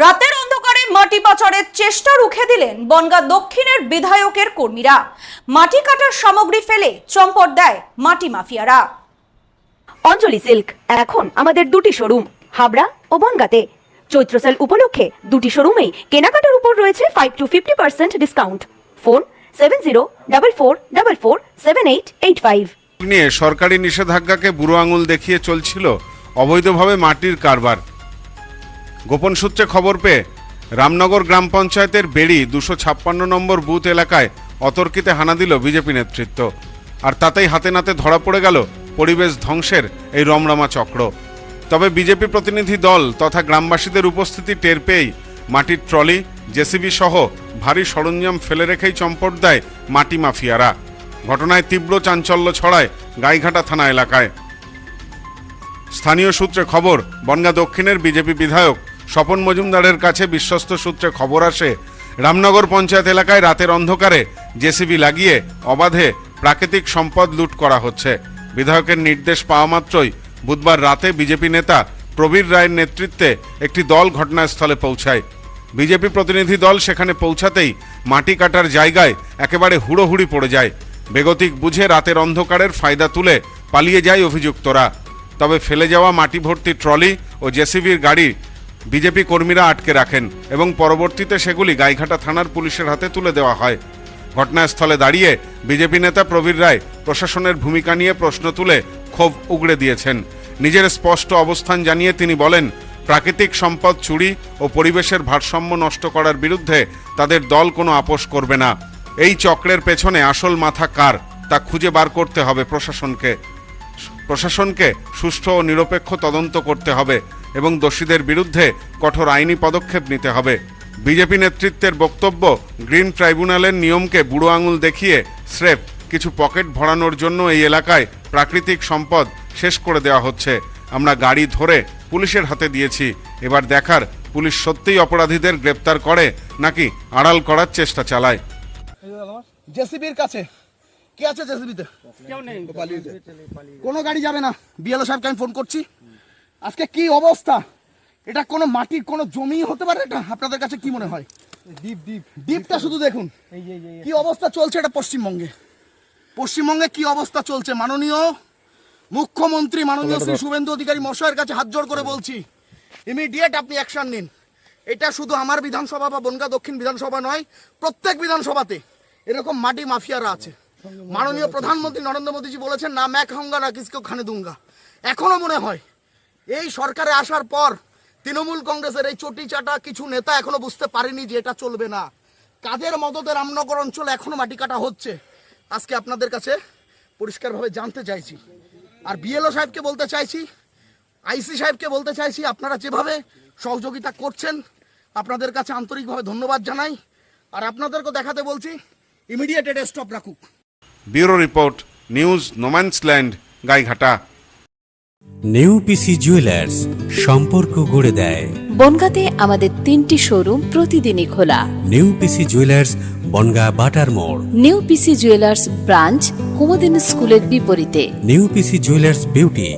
রাতের অন্ধকারে মাটি পাচারের চেষ্টা রুখে দিলেন বনগাঁ দক্ষিণের বিধায়কের কর্মীরা। মাটি কাটার সামগ্রী ফেলে চম্পট দেয় মাটি মাফিয়ারা। অঞ্জলি সিল্ক এখন আমাদের দুটি শোরুম হাবড়া ও বনগাঁতে। চৈত্র সেল উপলক্ষে দুটি শোরুমেই কেনাকাটার উপর রয়েছে 5 to 50% ডিসকাউন্ট। ফোন 7044447885। নিয়ে সরকারি নিষেধাজ্ঞাকে বুড়ো আঙুল দেখিয়ে চলছিল অবৈধভাবে মাটির কারবার। গোপন সূত্রে খবর পেয়ে রামনগর গ্রাম পঞ্চায়েতের বেড়ি 256 নম্বর বুথ এলাকায় অতর্কিতে হানা দিল বিজেপি নেতৃত্ব। আর তাতেই হাতে নাতে ধরা পড়ে গেল পরিবেশ ধ্বংসের এই রমরমা চক্র। তবে বিজেপি প্রতিনিধি দল তথা গ্রামবাসীদের উপস্থিতি টের পেয়েই মাটির ট্রলি, জেসিবি সহ ভারী সরঞ্জাম ফেলে রেখেই চম্পট দেয় মাটি মাফিয়ারা। ঘটনায় তীব্র চাঞ্চল্য ছড়ায় গাইঘাটা থানা এলাকায়। স্থানীয় সূত্রে খবর, বনগাঁ দক্ষিণের বিজেপি বিধায়ক স্বপন মজুমদারের কাছে বিশ্বস্ত সূত্রে খবর আসে রামনগর পঞ্চায়েত এলাকায় রাতের অন্ধকারে জেসিবি লাগিয়ে অবাধে প্রাকৃতিক সম্পদ লুট করা হচ্ছে। বিধায়কের নির্দেশ পাওয়া মাত্রই বুধবার রাতে বিজেপি নেতা প্রবীর রায়ের নেতৃত্বে একটি দল ঘটনাস্থলে পৌঁছায়। বিজেপি প্রতিনিধি দল সেখানে পৌঁছাতেই মাটি কাটার জায়গায় একেবারে হুড়োহুড়ি পড়ে যায়। বেগতিক বুঝে রাতের অন্ধকারের ফায়দা তুলে পালিয়ে যায় অভিযুক্তরা। তবে ফেলে যাওয়া মাটি ভর্তি ট্রলি ও জেসিবির গাড়ি বিজেপি কর্মীরা আটকে রাখেন এবং পরবর্তীতে সেগুলি গাইঘাটা থানার পুলিশের হাতে তুলে দেওয়া হয়। ঘটনাস্থলে দাঁড়িয়ে বিজেপি নেতা প্রবীর রায় প্রশাসনের ভূমিকা নিয়ে প্রশ্ন তুলে ক্ষোভ উগড়ে দিয়েছেন। নিজের স্পষ্ট অবস্থান জানিয়ে তিনি বলেন, প্রাকৃতিক সম্পদ চুরি ও পরিবেশের ভারসাম্য নষ্ট করার বিরুদ্ধে তাদের দল কোনো আপোষ করবে না। এই চক্রের পেছনে আসল মাথা কার তা খুঁজে বার করতে হবে প্রশাসনকে সুষ্ঠু ও নিরপেক্ষ তদন্ত করতে হবে এবং দোষীদের বিরুদ্ধে কঠোর আইনি পদক্ষেপ নিতে হবে। বিজেপি নেতৃত্বের বক্তব্য, গ্রিন ট্রাইব্যুনালের নিয়মকে বুড়ো আঙুল দেখিয়ে স্রেফ কিছু পকেট ভরানোর জন্য এই এলাকায় প্রাকৃতিক সম্পদ শেষ করে দেওয়া হচ্ছে। আমরা গাড়ি ধরে পুলিশের হাতে দিয়েছি, এবার দেখার পুলিশ সত্যিই অপরাধীদের গ্রেপ্তার করে নাকি আড়াল করার চেষ্টা চালায়। জেসিবির কাছে কি আছে? জেসিবিতে কোনো গাড়ি যাবে না। বিএলও সাহেবকে আমি ফোন করছি। আজকে কি অবস্থা, এটা কোনো মাটির কোনো জমি হতে পারে? এটা আপনাদের কাছে কি মনে হয়? দ্বীপটা শুধু দেখুন কি অবস্থা চলছে। এটা পশ্চিমবঙ্গে কি অবস্থা চলছে। মাননীয় মুখ্যমন্ত্রী মাননীয় শ্রী শুভেন্দু অধিকারী মশাইয়ের কাছে হাত জোড় করে বলছি, ইমিডিয়েট আপনি অ্যাকশন নিন। এটা শুধু আমার বিধানসভা বা বনগাঁ দক্ষিণ বিধানসভা নয়, প্রত্যেক বিধানসভাতে এরকম মাটি মাফিয়ারা আছে। মাননীয় প্রধানমন্ত্রী নরেন্দ্র মোদীজি বলেছেন, না मैं खाऊंगा না किसको खाने दूंगा। এখনো মনে হয় এই সরকারে আসার পর তৃণমূল কংগ্রেসের এই চটি চাটা কিছু নেতা এখনো বুঝতে পারেনি যে এটা চলবে না। কাদের মদতে রামনগর অঞ্চলে এখনো মাটি কাটা হচ্ছে, আজকে আপনাদের কাছে পরিষ্কারভাবে জানতে চাইছি। আর বিএলও সাহেবকে বলতে চাইছি, আইসি সাহেবকে বলতে চাইছি, আপনারা যেভাবে সহযোগিতা করছেন আপনাদের কাছে আন্তরিকভাবে ধন্যবাদ জানাই। আর আপনাদেরকে দেখাতে বলছি, ইমিডিয়েট এটা স্টপ রাখুক। Bureau report, news no man's land, Gaighata. নেউপিসি জুয়েলার্স, সম্পর্ক গড়ে দেয়। বনগাঁতে আমাদের 3টি শোরুম প্রতিদিনই খোলা। নেউপিসি জুয়েলার্স, বনগাঁ বাটার মোড়। নেউপিসি জুয়েলার্স ব্রাঞ্চ কুমুদিন স্কুলের বিপরীতে। নেউপিসি জুয়েলার্স বিউটি,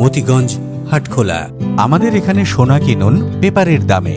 মতিগঞ্জ, হাটখোলা। আমাদের এখানে সোনা কিনুন পেপারের দামে।